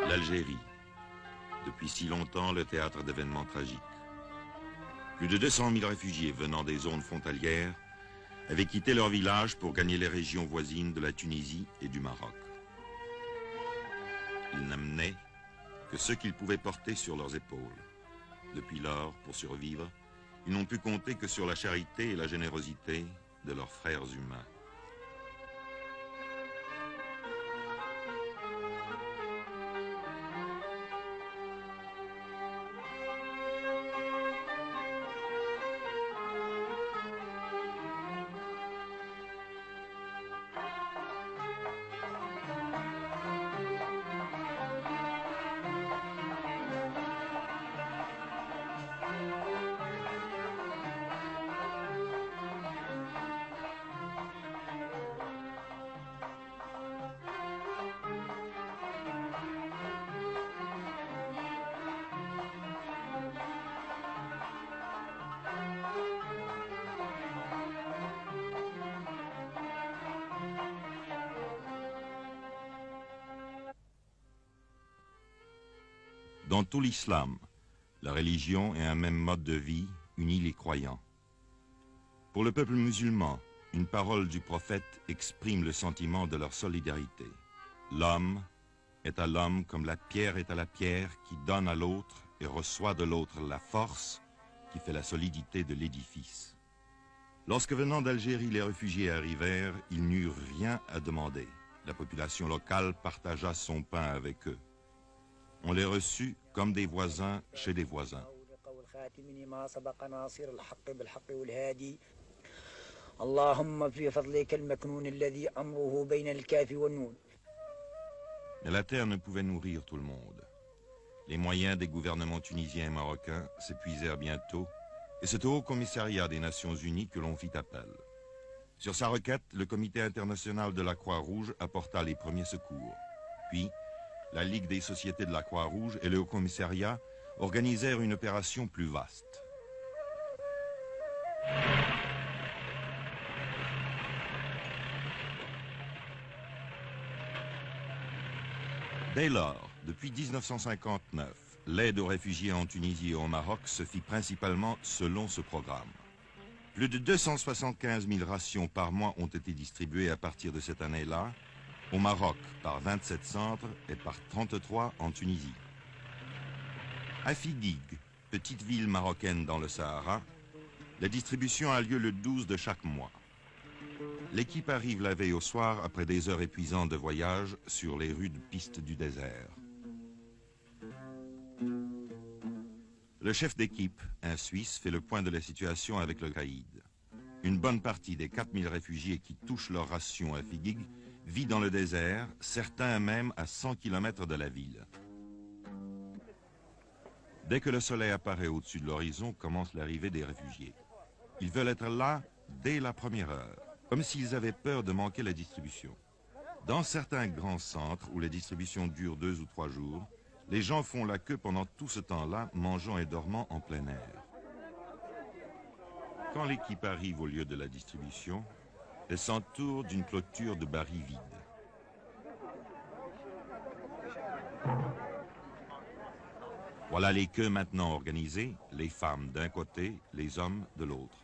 L'Algérie, depuis si longtemps le théâtre d'événements tragiques. Plus de 200 000 réfugiés venant des zones frontalières avaient quitté leur village pour gagner les régions voisines de la Tunisie et du Maroc. Ils n'amenaient que ce qu'ils pouvaient porter sur leurs épaules. Depuis lors, pour survivre, ils n'ont pu compter que sur la charité et la générosité de leurs frères humains. Dans tout l'islam, la religion et un même mode de vie unit les croyants. Pour le peuple musulman, une parole du prophète exprime le sentiment de leur solidarité. L'homme est à l'homme comme la pierre est à la pierre qui donne à l'autre et reçoit de l'autre la force qui fait la solidité de l'édifice. Lorsque venant d'Algérie les réfugiés arrivèrent, ils n'eurent rien à demander. La population locale partagea son pain avec eux. On les reçut comme des voisins chez des voisins. Mais la terre ne pouvait nourrir tout le monde. Les moyens des gouvernements tunisiens et marocains s'épuisèrent bientôt, et c'est au Haut Commissariat des Nations Unies que l'on fit appel. Sur sa requête, le Comité international de la Croix-Rouge apporta les premiers secours. Puis, la Ligue des sociétés de la Croix-Rouge et le Haut Commissariat organisèrent une opération plus vaste. Dès lors, depuis 1959, l'aide aux réfugiés en Tunisie et au Maroc se fit principalement selon ce programme. Plus de 275 000 rations par mois ont été distribuées à partir de cette année-là, au Maroc par 27 centres et par 33 en Tunisie. À Figuig, petite ville marocaine dans le Sahara, la distribution a lieu le 12 de chaque mois. L'équipe arrive la veille au soir après des heures épuisantes de voyage sur les rudes pistes du désert. Le chef d'équipe, un Suisse, fait le point de la situation avec le caïd. Une bonne partie des 4000 réfugiés qui touchent leur ration à Figuig vit dans le désert, certains même à 100 km de la ville. Dès que le soleil apparaît au-dessus de l'horizon, commence l'arrivée des réfugiés. Ils veulent être là dès la première heure, comme s'ils avaient peur de manquer la distribution. Dans certains grands centres où la distribution dure 2 ou 3 jours, les gens font la queue pendant tout ce temps-là, mangeant et dormant en plein air. Quand l'équipe arrive au lieu de la distribution, elle s'entoure d'une clôture de barils vides. Voilà les queues maintenant organisées, les femmes d'un côté, les hommes de l'autre.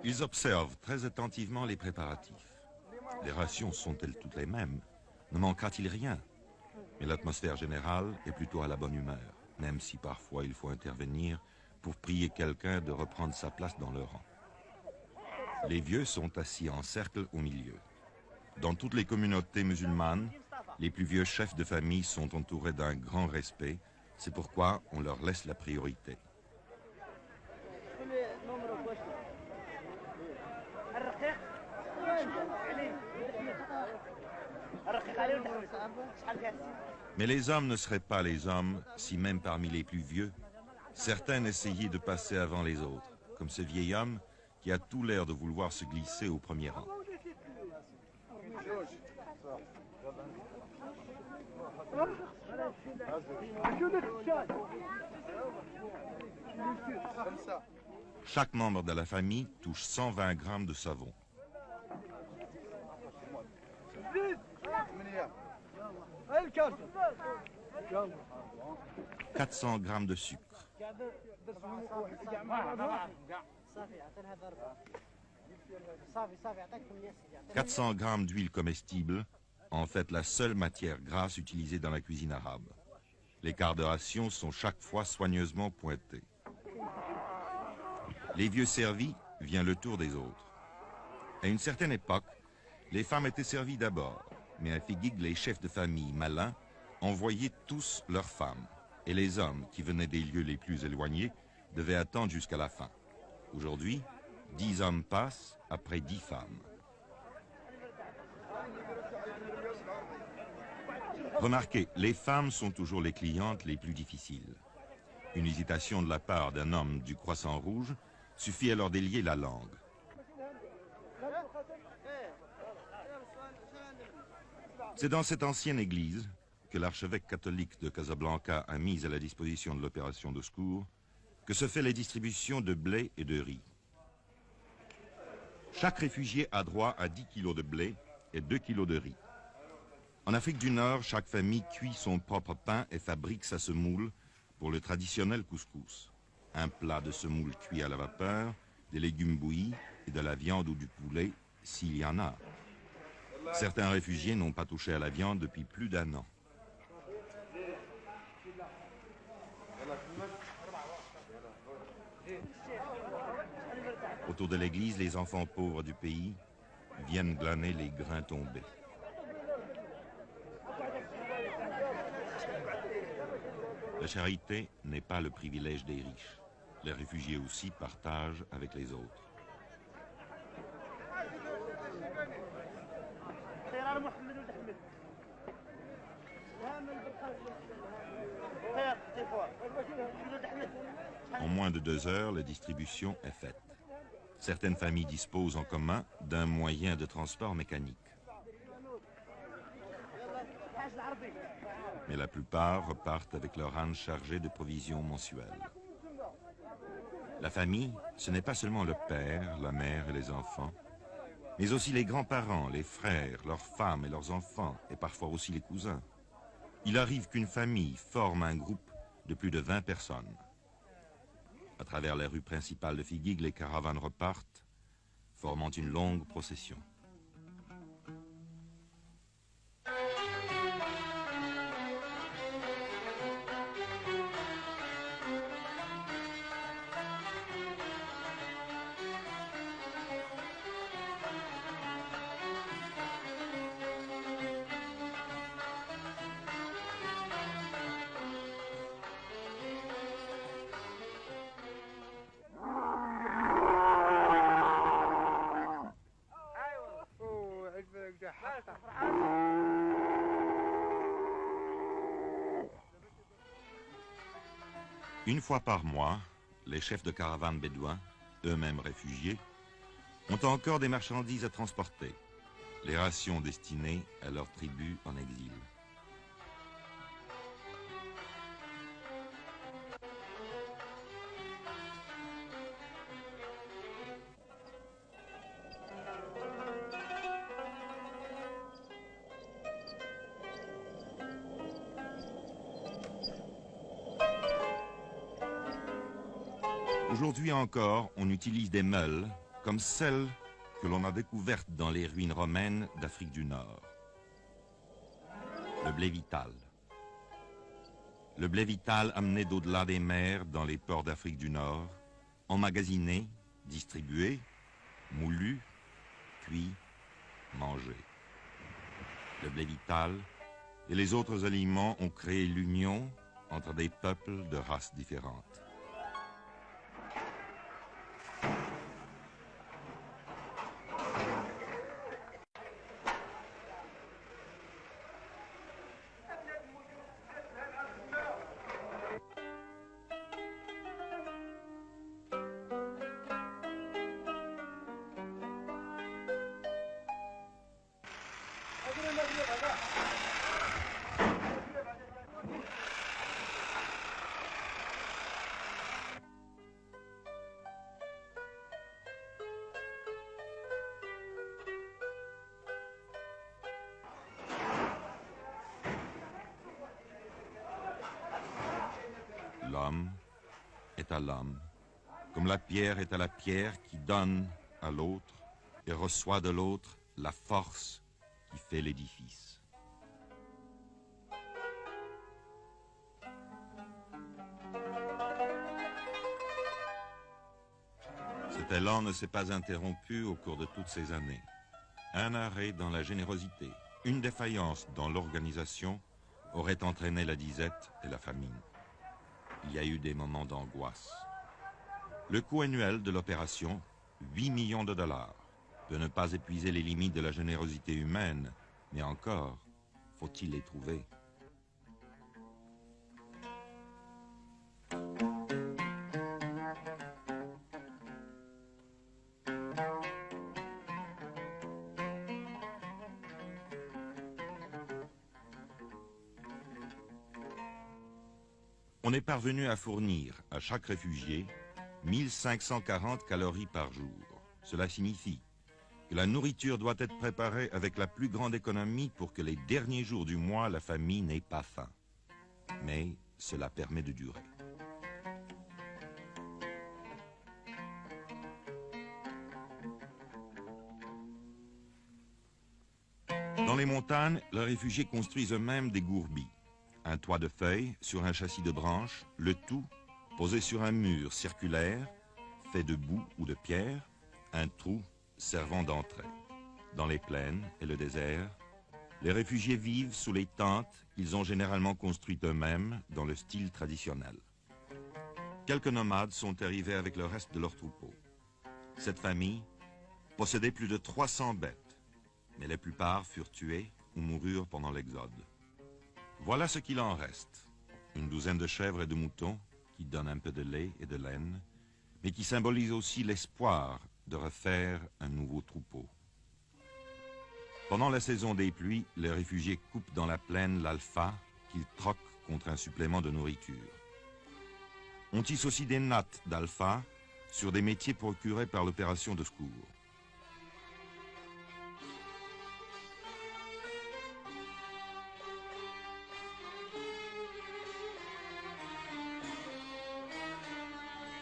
Ils observent très attentivement les préparatifs. Les rations sont-elles toutes les mêmes? Ne manquera-t-il rien? Mais l'atmosphère générale est plutôt à la bonne humeur, même si parfois il faut intervenir pour prier quelqu'un de reprendre sa place dans le rang. Les vieux sont assis en cercle au milieu. Dans toutes les communautés musulmanes, les plus vieux chefs de famille sont entourés d'un grand respect. C'est pourquoi on leur laisse la priorité. Mais les hommes ne seraient pas les hommes si même parmi les plus vieux, certains essayaient de passer avant les autres, comme ce vieil homme qui a tout l'air de vouloir se glisser au premier rang. Chaque membre de la famille touche 120 grammes de savon. 400 grammes de sucre, 400 grammes d'huile comestible, en fait la seule matière grasse utilisée dans la cuisine arabe. Les quarts de ration sont chaque fois soigneusement pointés. Les vieux servis, vient le tour des autres. À une certaine époque, les femmes étaient servies d'abord, mais à Figuig, les chefs de famille malins envoyaient tous leurs femmes, et les hommes qui venaient des lieux les plus éloignés devaient attendre jusqu'à la fin. Aujourd'hui, 10 hommes passent après 10 femmes. Remarquez, les femmes sont toujours les clientes les plus difficiles. Une hésitation de la part d'un homme du Croissant Rouge suffit à leur délier la langue. C'est dans cette ancienne église que l'archevêque catholique de Casablanca a mise à la disposition de l'opération de secours que se fait la distribution de blé et de riz. Chaque réfugié a droit à 10 kilos de blé et 2 kilos de riz. En Afrique du Nord, chaque famille cuit son propre pain et fabrique sa semoule pour le traditionnel couscous. Un plat de semoule cuit à la vapeur, des légumes bouillis et de la viande ou du poulet, s'il y en a. Certains réfugiés n'ont pas touché à la viande depuis plus d'1 an. Autour de l'église, les enfants pauvres du pays viennent glaner les grains tombés. La charité n'est pas le privilège des riches. Les réfugiés aussi partagent avec les autres. En moins de 2 heures, la distribution est faite. Certaines familles disposent en commun d'un moyen de transport mécanique. Mais la plupart repartent avec leur âne chargé de provisions mensuelles. La famille, ce n'est pas seulement le père, la mère et les enfants, mais aussi les grands-parents, les frères, leurs femmes et leurs enfants, et parfois aussi les cousins. Il arrive qu'une famille forme un groupe de plus de 20 personnes. À travers les rues principales de Figuig, les caravanes repartent, formant une longue procession. Une fois par mois, les chefs de caravanes bédouins, eux-mêmes réfugiés, ont encore des marchandises à transporter, les rations destinées à leur tribu en exil. Aujourd'hui encore, on utilise des meules comme celles que l'on a découvertes dans les ruines romaines d'Afrique du Nord. Le blé vital. Le blé vital amené d'au-delà des mers dans les ports d'Afrique du Nord, emmagasiné, distribué, moulu, cuit, mangé. Le blé vital et les autres aliments ont créé l'union entre des peuples de races différentes. l'homme est à l'homme, comme la pierre est à la pierre qui donne à l'autre et reçoit de l'autre la force qui fait l'édifice. Cet élan ne s'est pas interrompu au cours de toutes ces années. Un arrêt dans la générosité, une défaillance dans l'organisation aurait entraîné la disette et la famine. Il y a eu des moments d'angoisse. Le coût annuel de l'opération, 8 millions de dollars, peut ne pas épuiser les limites de la générosité humaine, mais encore, faut-il les trouver? On est parvenu à fournir à chaque réfugié 1540 calories par jour. Cela signifie que la nourriture doit être préparée avec la plus grande économie pour que les derniers jours du mois, la famille n'ait pas faim. Mais cela permet de durer. Dans les montagnes, les réfugiés construisent eux-mêmes des gourbis. Un toit de feuilles sur un châssis de branches, le tout posé sur un mur circulaire, fait de boue ou de pierre, un trou servant d'entrée. Dans les plaines et le désert, les réfugiés vivent sous les tentes qu'ils ont généralement construites eux-mêmes dans le style traditionnel. Quelques nomades sont arrivés avec le reste de leur troupeau. Cette famille possédait plus de 300 bêtes, mais la plupart furent tuées ou moururent pendant l'exode. Voilà ce qu'il en reste. Une douzaine de chèvres et de moutons qui donnent un peu de lait et de laine, mais qui symbolisent aussi l'espoir de refaire un nouveau troupeau. Pendant la saison des pluies, les réfugiés coupent dans la plaine l'alpha qu'ils troquent contre un supplément de nourriture. On tisse aussi des nattes d'alpha sur des métiers procurés par l'opération de secours.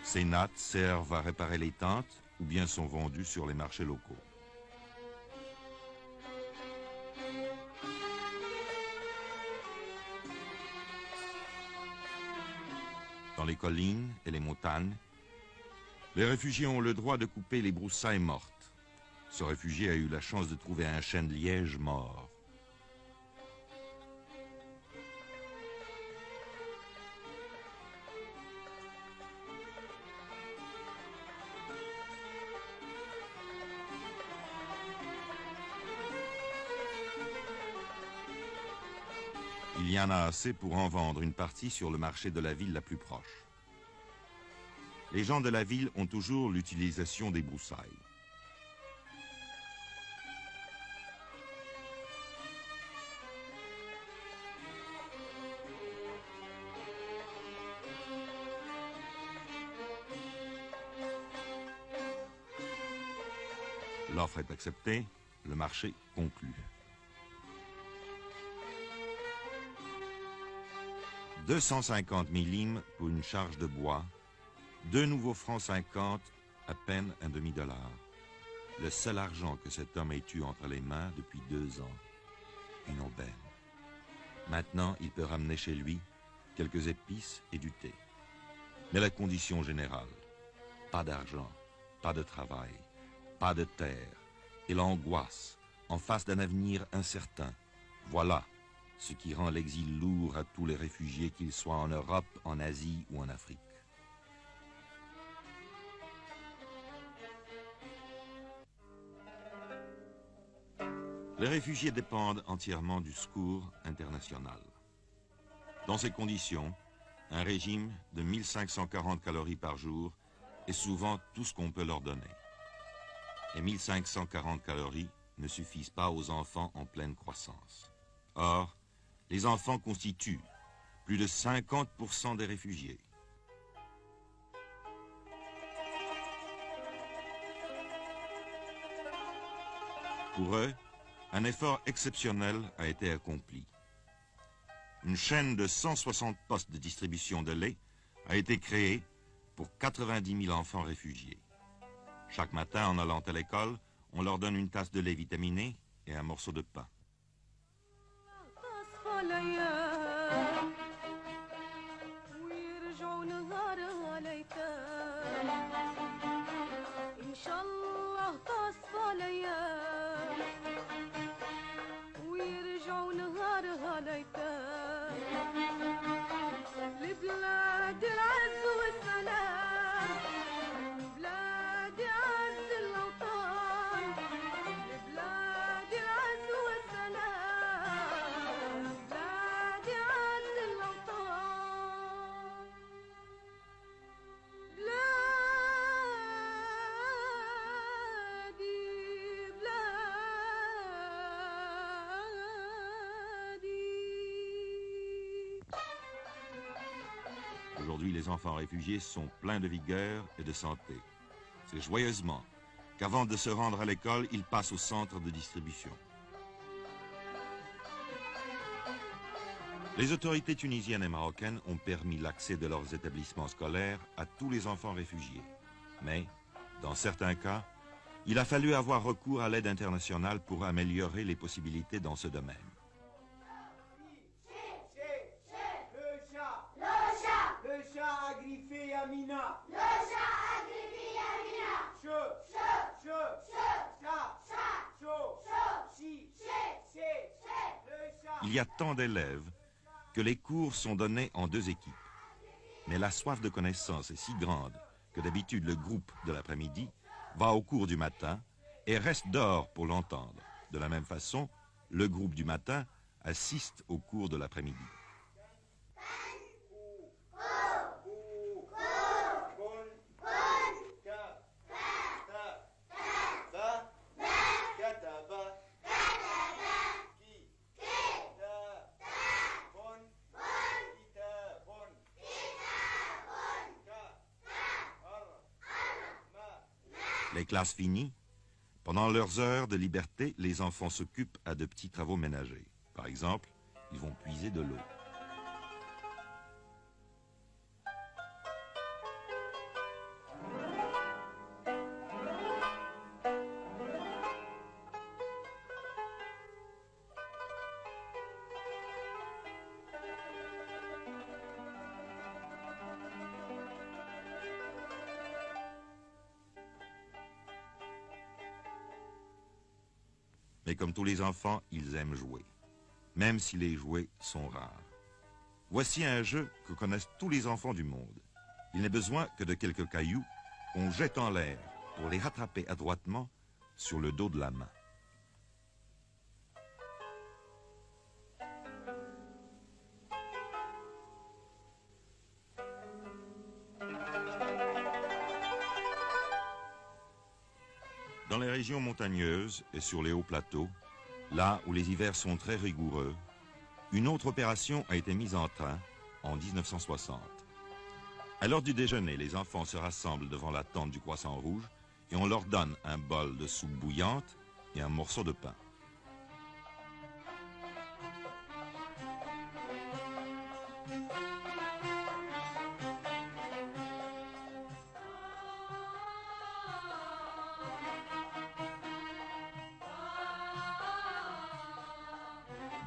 Ces nattes servent à réparer les tentes ou bien sont vendues sur les marchés locaux. Dans les collines et les montagnes, les réfugiés ont le droit de couper les broussailles mortes. Ce réfugié a eu la chance de trouver un chêne de liège mort. Il y en a assez pour en vendre une partie sur le marché de la ville la plus proche. Les gens de la ville ont toujours l'utilisation des broussailles. L'offre est acceptée, le marché conclu. 250 millimes pour une charge de bois, 2 nouveaux francs 50, à peine un demi-dollar. Le seul argent que cet homme ait eu entre les mains depuis 2 ans. Une aubaine. Maintenant, il peut ramener chez lui quelques épices et du thé. Mais la condition générale, pas d'argent, pas de travail, pas de terre, et l'angoisse en face d'un avenir incertain. Voilà ce qui rend l'exil lourd à tous les réfugiés, qu'ils soient en Europe, en Asie ou en Afrique. Les réfugiés dépendent entièrement du secours international. Dans ces conditions, un régime de 1540 calories par jour est souvent tout ce qu'on peut leur donner. Et 1540 calories ne suffisent pas aux enfants en pleine croissance. Or, les enfants constituent plus de 50% des réfugiés. Pour eux, un effort exceptionnel a été accompli. Une chaîne de 160 postes de distribution de lait a été créé pour 90 000 enfants réfugiés. Chaque matin, en allant à l'école, on leur donne une tasse de lait vitaminé et un morceau de pain. Aujourd'hui, les enfants réfugiés sont pleins de vigueur et de santé. C'est joyeusement qu'avant de se rendre à l'école, ils passent au centre de distribution. Les autorités tunisiennes et marocaines ont permis l'accès de leurs établissements scolaires à tous les enfants réfugiés. Mais, dans certains cas, il a fallu avoir recours à l'aide internationale pour améliorer les possibilités dans ce domaine. Le chat a griffé Amina. Le chat a griffé Amina. Il y a tant d'élèves que les cours sont donnés en 2 équipes. Mais la soif de connaissance est si grande que d'habitude le groupe de l'après-midi va au cours du matin et reste dehors pour l'entendre. De la même façon, le groupe du matin assiste au cours de l'après-midi. Les classes finies, pendant leurs heures de liberté, les enfants s'occupent à de petits travaux ménagers. Par exemple, ils vont puiser de l'eau. Mais comme tous les enfants, ils aiment jouer, même si les jouets sont rares. Voici un jeu que connaissent tous les enfants du monde. Il n'est besoin que de quelques cailloux qu'on jette en l'air pour les rattraper adroitement sur le dos de la main. Dans les régions montagneuses et sur les hauts plateaux, là où les hivers sont très rigoureux, une autre opération a été mise en train en 1960. À l'heure du déjeuner, les enfants se rassemblent devant la tente du Croissant Rouge et on leur donne un bol de soupe bouillante et un morceau de pain.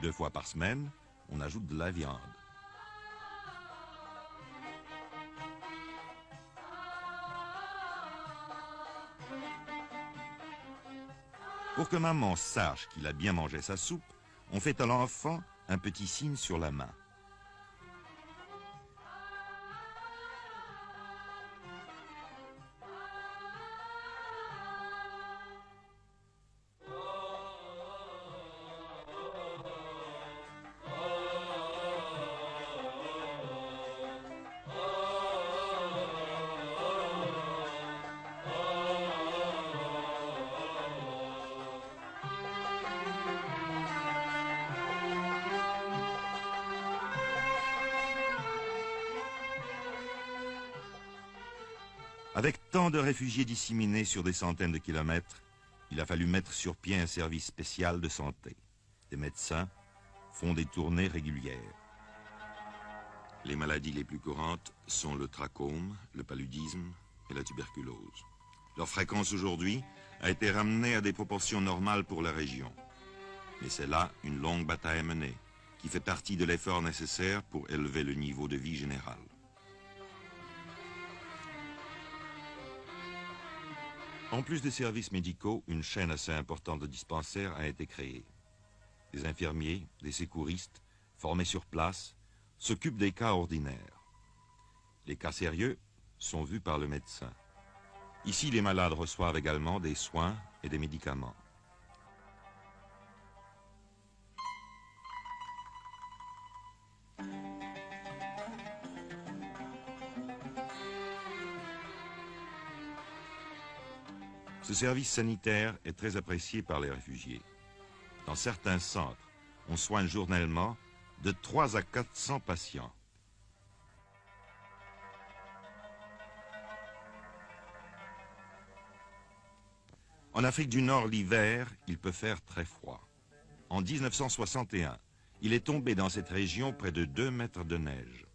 Deux fois par semaine, on ajoute de la viande. Pour que maman sache qu'il a bien mangé sa soupe, on fait à l'enfant un petit signe sur la main. Avec tant de réfugiés disséminés sur des centaines de kilomètres, il a fallu mettre sur pied un service spécial de santé. Des médecins font des tournées régulières. Les maladies les plus courantes sont le trachome, le paludisme et la tuberculose. Leur fréquence aujourd'hui a été ramenée à des proportions normales pour la région. Mais c'est là une longue bataille à mener, qui fait partie de l'effort nécessaire pour élever le niveau de vie général. En plus des services médicaux, une chaîne assez importante de dispensaires a été créée. Des infirmiers, des secouristes, formés sur place, s'occupent des cas ordinaires. Les cas sérieux sont vus par le médecin. Ici, les malades reçoivent également des soins et des médicaments. Ce service sanitaire est très apprécié par les réfugiés. Dans certains centres, on soigne journellement de 3 à 400 patients. En Afrique du Nord, l'hiver, il peut faire très froid. En 1961, il est tombé dans cette région près de 2 mètres de neige.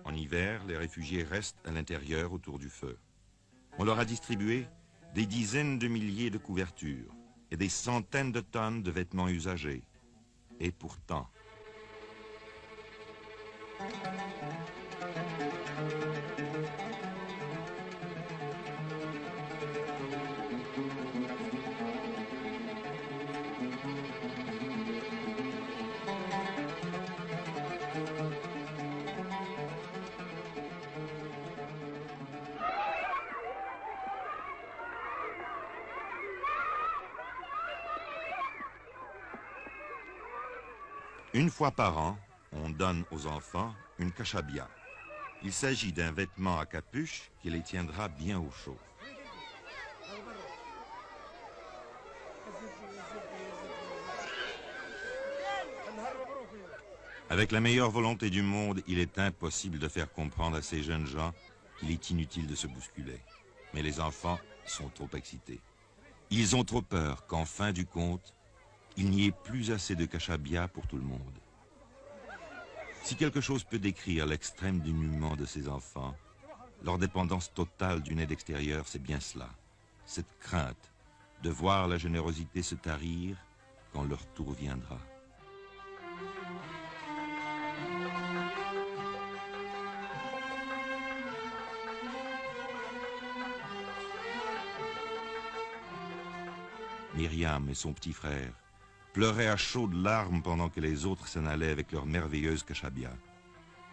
En hiver, les réfugiés restent à l'intérieur autour du feu. On leur a distribué des dizaines de milliers de couvertures et des centaines de tonnes de vêtements usagés. Et pourtant... Une fois par an, on donne aux enfants une kashabia. Il s'agit d'un vêtement à capuche qui les tiendra bien au chaud. Avec la meilleure volonté du monde, il est impossible de faire comprendre à ces jeunes gens qu'il est inutile de se bousculer. Mais les enfants sont trop excités. Ils ont trop peur qu'en fin du compte, il n'y ait plus assez de kashabia pour tout le monde. Si quelque chose peut décrire l'extrême dénuement de ces enfants, leur dépendance totale d'une aide extérieure, c'est bien cela. Cette crainte de voir la générosité se tarir quand leur tour viendra. Myriam et son petit frère pleuraient à chaudes larmes pendant que les autres s'en allaient avec leur merveilleuse kashabia.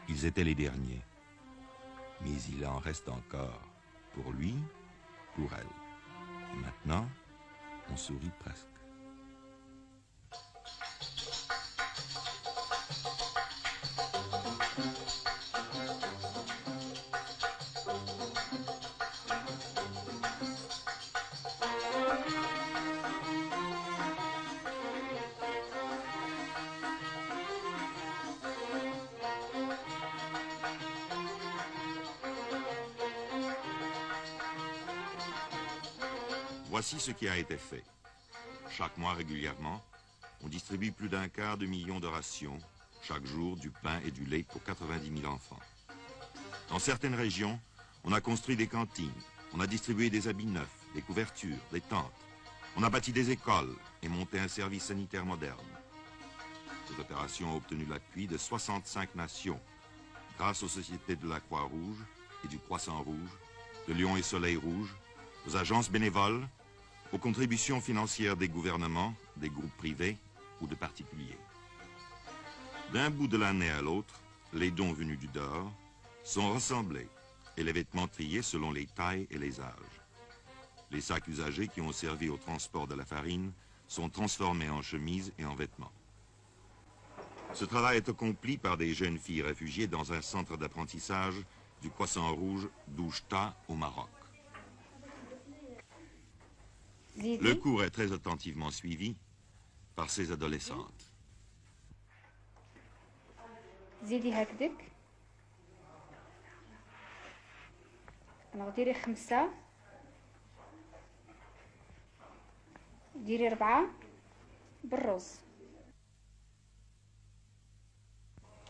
Ils étaient les derniers. Mais il en reste encore. Pour lui, pour elle. Et maintenant, on sourit presque. Voici ce qui a été fait. Chaque mois régulièrement, on distribue plus d'1 quart de million de rations, chaque jour du pain et du lait pour 90 000 enfants. Dans certaines régions, on a construit des cantines, on a distribué des habits neufs, des couvertures, des tentes. On a bâti des écoles et monté un service sanitaire moderne. Cette opération a obtenu l'appui de 65 nations, grâce aux sociétés de la Croix-Rouge et du Croissant-Rouge, de Lion et Soleil Rouge, aux agences bénévoles, aux contributions financières des gouvernements, des groupes privés ou de particuliers. D'un bout de l'année à l'autre, les dons venus du dehors sont rassemblés et les vêtements triés selon les tailles et les âges. Les sacs usagés qui ont servi au transport de la farine sont transformés en chemises et en vêtements. Ce travail est accompli par des jeunes filles réfugiées dans un centre d'apprentissage du Croissant Rouge d'Oujda au Maroc. Le cours est très attentivement suivi par ces adolescentes. زيدي هكذاك ديري 5 ديري 4 بالرز.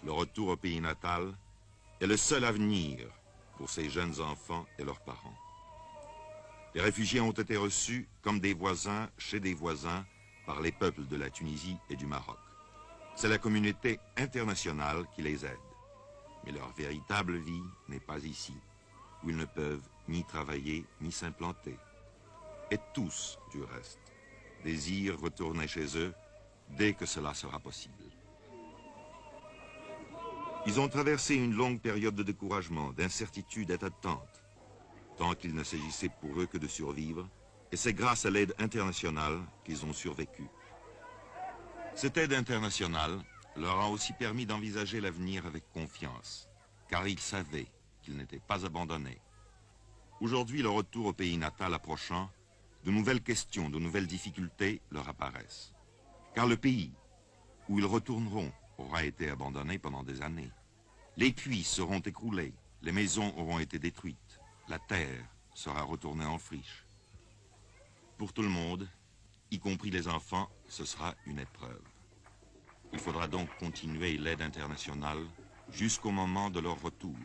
le retour au pays natal est le seul avenir pour ces jeunes enfants et leurs parents. Les réfugiés ont été reçus comme des voisins chez des voisins par les peuples de la Tunisie et du Maroc. C'est la communauté internationale qui les aide. Mais leur véritable vie n'est pas ici, où ils ne peuvent ni travailler ni s'implanter. Et tous, du reste, désirent retourner chez eux dès que cela sera possible. Ils ont traversé une longue période de découragement, d'incertitude et d'attente, tant qu'il ne s'agissait pour eux que de survivre, et c'est grâce à l'aide internationale qu'ils ont survécu. Cette aide internationale leur a aussi permis d'envisager l'avenir avec confiance, car ils savaient qu'ils n'étaient pas abandonnés. Aujourd'hui, le retour au pays natal approchant, de nouvelles questions, de nouvelles difficultés leur apparaissent. Car le pays où ils retourneront aura été abandonné pendant des années. Les puits seront écroulés, les maisons auront été détruites, la terre sera retournée en friche. Pour tout le monde, y compris les enfants, ce sera une épreuve. Il faudra donc continuer l'aide internationale jusqu'au moment de leur retour,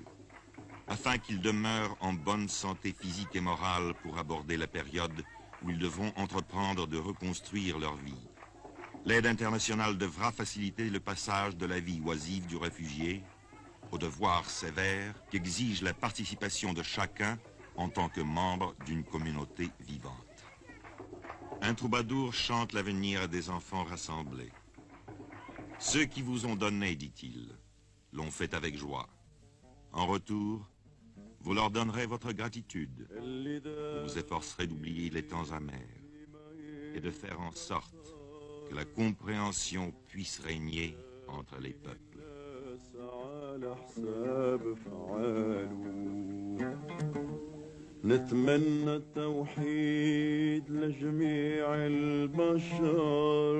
afin qu'ils demeurent en bonne santé physique et morale pour aborder la période où ils devront entreprendre de reconstruire leur vie. L'aide internationale devra faciliter le passage de la vie oisive du réfugié au devoir sévère qu'exige la participation de chacun en tant que membre d'une communauté vivante. Un troubadour chante l'avenir à des enfants rassemblés. Ceux qui vous ont donné, dit-il, l'ont fait avec joie. En retour, vous leur donnerez votre gratitude. Vous vous efforcerez d'oublier les temps amers et de faire en sorte que la compréhension puisse régner entre les peuples. نتمنى التوحيد لجميع البشر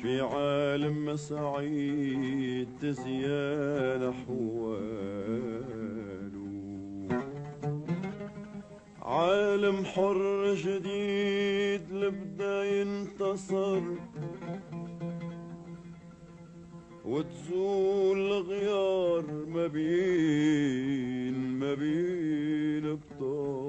في عالم سعيد تزيان أحواله، عالم حر جديد لبدا ينتصر وتزول الغيار ما بين بطال.